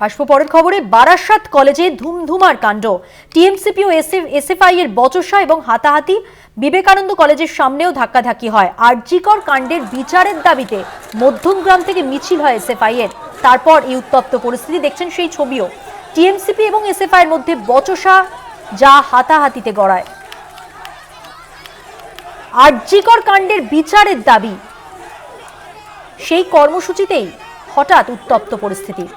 আসবো পরের খবরে। বারাসাত কলেজে ধুমধুমার কাণ্ড। টিএমসিপি ও এসএফআই এর বচসা এবং হাতাহাতি। বিবেকানন্দ কলেজের সামনেও ধাক্কাধাক্কি হয়। আরজিকর কাণ্ডের বিচারের দাবিতে মধ্যমগ্রাম থেকে মিছিল হয় এসএফআই এর। তারপর এই উত্তপ্ত পরিস্থিতি, দেখছেন সেই ছবিও। টিএমসিপি এবং এসএফআই এর মধ্যে বচসা, যা হাতাহাতিতে গড়ায়। আরজিকর কাণ্ডের বিচারের দাবি, সেই কর্মসূচিতেই হঠাৎ উত্তপ্ত পরিস্থিতি।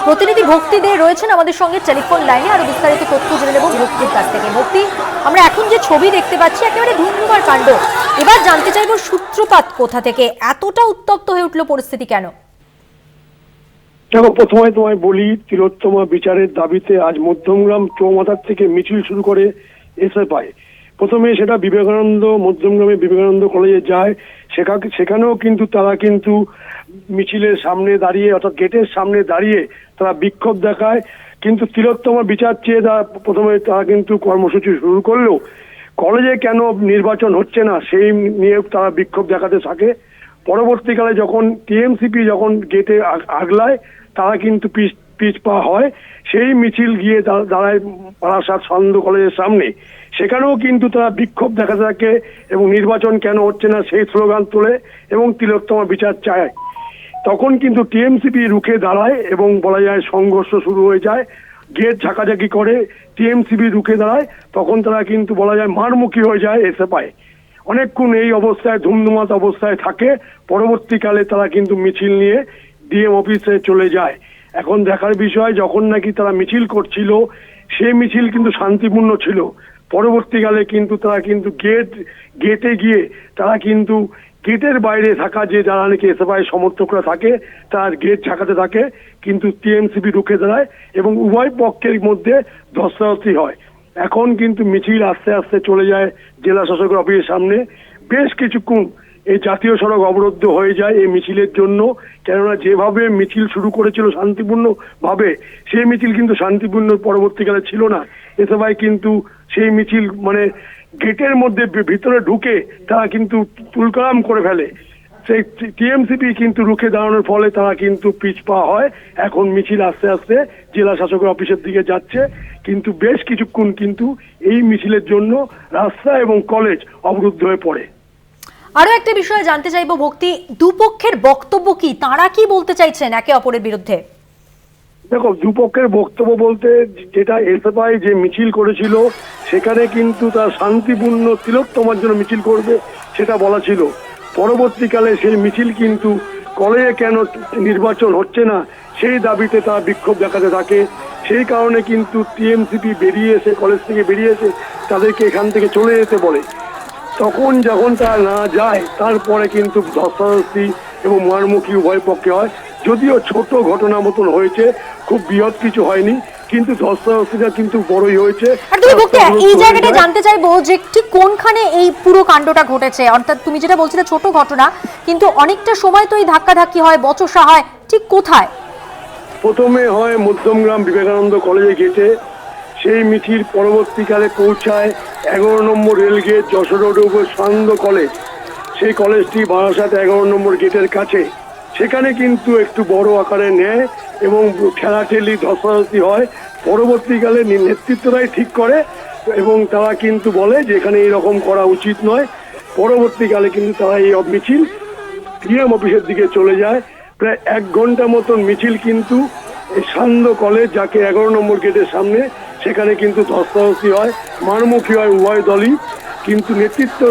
প্রতিনিধি ভক্তি দে রয়েছেন আমাদের সঙ্গে টেলিফোন লাইনে, আরো বিস্তারিত তথ্য জেনে নেব ভক্তির কাছ থেকে। ভক্তি, আমরা এখন যে ছবি দেখতে পাচ্ছি একেবারে ধুমধুমার কাণ্ড। এবার জানতে চাইবো সূত্রপাত কোথা থেকে, এতটা উত্তপ্ত হয়ে উঠলো পরিস্থিতি কেন? দেখো, প্রথমে তোমায় বলি, তিলোত্তমা বিচারের দাবিতে আজ মধ্যমগ্রাম চৌমাথার থেকে মিছিল শুরু করে এসএফআই। প্রথমে সেটা মধ্যমগ্রামে বিবেকানন্দ কলেজে যায়। সেখানেও কিন্তু তারা মিছিলের সামনে দাঁড়িয়ে, অর্থাৎ গেটের সামনে দাঁড়িয়ে তারা বিক্ষোভ দেখায়। কিন্তু তিলোত্তমা বিচার চেয়ে প্রথমে তারা কিন্তু কর্মসূচি শুরু করলেও কলেজে কেন নির্বাচন হচ্ছে না সেই নিয়ে তারা বিক্ষোভ দেখাতে থাকে। পরবর্তীকালে যখন টিএমসিপি গেটে আগলায়, তারা কিন্তু পিছপা হয়। সেই মিছিল গিয়ে দাঁড়ায় বারাসাত সান্ধ্য কলেজের সামনে। সেখানেও কিন্তু তারা বিক্ষোভ দেখাতে থাকে এবং নির্বাচন কেন হচ্ছে না সেই স্লোগান তোলে এবং তিলোত্তমা বিচার চায়। তখন কিন্তু টিএমসিপি রুখে দাঁড়ায় এবং বলা যায় সংঘর্ষ শুরু হয়ে যায়। গেট ঝাঁকাঝাঁকি করে, টিএমসিপি রুখে দাঁড়ায়। তখন তারা কিন্তু বলা যায় মারমুখী হয়ে যায় এসএফআই। অনেকক্ষণ এই অবস্থায় ধুমধুমাত অবস্থায় থাকে। পরবর্তীকালে তারা কিন্তু মিছিল নিয়ে ডিএম অফিসে চলে যায়। এখন দেখার বিষয়, যখন নাকি তারা মিছিল করছিল সেই মিছিল কিন্তু শান্তিপূর্ণ ছিল। পরবর্তীকালে কিন্তু তারা গেটে গিয়ে তারা কিন্তু গেটের বাইরে থাকা যে যারা নাকি এসএফআই সমর্থকরা থাকে তার গেট ঝাঁকাতে থাকে। কিন্তু টিএমসিপি রুখে দাঁড়ায় এবং উভয় পক্ষের মধ্যে ধস্তাধস্তি হয়। এখন কিন্তু মিছিল আস্তে আস্তে চলে যায় জেলা শাসকের অফিসের সামনে। বেশ কিছুক্ষণ এই জাতীয় সড়ক অবরুদ্ধ হয়ে যায় এই মিছিলের জন্য। কেননা যেভাবে মিছিল শুরু করেছিল শান্তিপূর্ণ ভাবে, সেই মিছিল কিন্তু শান্তিপূর্ণ পরবর্তীকালে ছিল না। এসএফআই কিন্তু সেই মিছিল গেটের মধ্যে ভিতরে ঢুকে তারা কিন্তু তুলকালাম করে ফেলে। সেই টিএমসিপি কিন্তু রুখে দাঁড়ানোর ফলে তারা কিন্তু পিছপা হয়। এখন মিছিল আস্তে আস্তে জেলা শাসকের অফিসের দিকে যাচ্ছে। কিন্তু বেশ কিছুক্ষণ কিন্তু এই মিছিলের জন্য রাস্তা এবং কলেজ অবরুদ্ধ হয়ে পড়ে। আরো একটা বিষয় জানতে চাইবো ভক্তি, দুপক্ষের বক্তব্য কি, তারা কি বলতে চাইছেন একে অপরের বিরুদ্ধে? দেখো, দুপক্ষের বক্তব্য বলতে, যেটা এসএফআই যে মিছিল করেছিল সেখানে কিন্তু তার শান্তিপূর্ণ তিলোত্তমার জন্য মিছিল করবে সেটা বলা ছিল। পরবর্তীকালে সেই মিছিল কিন্তু কলেজে কেন নির্বাচন হচ্ছে না সেই দাবিতে তারা বিক্ষোভ দেখাতে থাকে। সেই কারণে কিন্তু টিএমসিপি কলেজ থেকে বেরিয়ে এসে তাদেরকে এখান থেকে চলে যেতে বলে। তখন যখন তারা না যায়, তারপরে কিন্তু ধস্তাধস্তি এবং মারমুখী উভয় পক্ষে হয়। যদিও ছোট ঘটনা মতন হয়েছে, খুব বৃহৎ কিছু হয়নি, কিন্তু ধস্তাধস্তিটা কিন্তু বড়ই হয়েছে। এই জায়গাটা জানতে চাইবো যে ঠিক কোনখানে এই পুরো কাণ্ডটা ঘটেছে। অর্থাৎ তুমি যেটা বলছিলে ছোট ঘটনা, কিন্তু অনেকটা সময় তো এই ধাক্কাধাক্কি হয়, বচসা হয়, ঠিক কোথায়? প্রথমে হয় মধ্যমগ্রাম বিবেকানন্দ কলেজে গেটে। সেই মিছিল পরবর্তীকালে পৌঁছায় 11 নম্বর রেলগেট যশোর রোডের উপর সান্ধ্য কলেজ। সেই কলেজটি বারাসাত 11 নম্বর গেটের কাছে। সেখানে কিন্তু একটু বড় আকারে নেয় এবং ঠেলাঠেলি ধস্তাধস্তি হয়। পরবর্তীকালে নেতৃত্বরাই ঠিক করে এবং তারা কিন্তু বলে যে এখানে এরকম করা উচিত নয়। পরবর্তীকালে কিন্তু তারা এই মিছিল ডিএম অফিসের দিকে চলে যায়। প্রায় 1 ঘন্টা মতন মিছিল কিন্তু এই সান্ধ্য কলেজ, যাকে 11 নম্বর গেটের সামনে, সেখানে কিন্তু ধস্তাধস্তি হয়, মারমুখী হয় উভয় দলই। কিন্তু নেতৃত্ব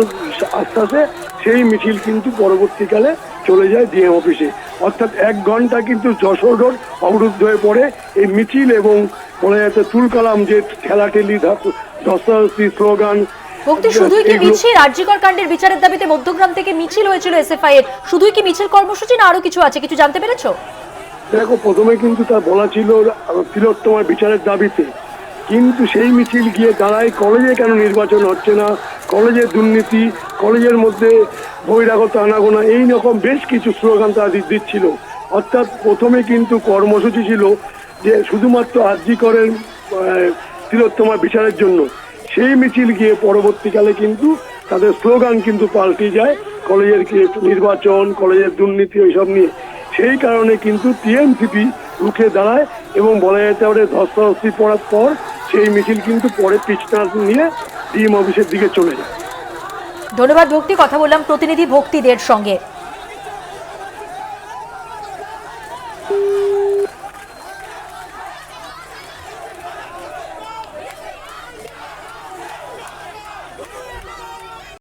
আস্তে আস্তে সেই মিছিল কিন্তু পরবর্তীকালে চলে যায় ডিএম অফিসে। অর্থাৎ 1 ঘন্টা কিন্তু যশোর রোড অবরুদ্ধ হয়ে পড়ে এই মিছিল এবং বলা যাচ্ছে তুলকালাম, যে ঠেলাঠেলি, ধস্তাধস্তি, স্লোগান। ভক্তি, শুধুই কি মিছিল? আরজিকর কাণ্ডের বিচারের দাবিতে মধ্যগ্রাম থেকে মিছিল হয়েছিল এসএফআই এর, শুধুই কি মিছিল কর্মসূচি না আরো কিছু আছে, কিছু জানতে পেরেছো? দেখো, প্রথমে কিন্তু তার বলা ছিল তিলোত্তমার বিচারের দাবিতে, কিন্তু সেই মিছিল গিয়ে দাঁড়ায় কলেজে কেন নির্বাচন হচ্ছে না, কলেজের দুর্নীতি, কলেজের মধ্যে বহিরাগত আনাগোনা, এই রকম বেশ কিছু স্লোগান তারা দিচ্ছিল। অর্থাৎ প্রথমে কিন্তু কর্মসূচি ছিল যে শুধুমাত্র আরজি করেন তিলোত্তমার বিচারের জন্য। সেই মিছিল গিয়ে পরবর্তীকালে কিন্তু তাদের স্লোগান কিন্তু পাল্টে যায় কলেজের নির্বাচন, কলেজের দুর্নীতি এইসব নিয়ে। সেই কারণে কিন্তু টিএমসিপি রুখে দাঁড়ায় এবং বলা যেতে পারে ধস্তাধস্তি পড়ার পর সেই মিছিল কিন্তু পরে পিছটান নিয়ে ডিএম অফিসের দিকে চলে যায়। ধন্যবাদ ভক্তি। কথা বললাম প্রতিনিধি ভক্তিদের সঙ্গে।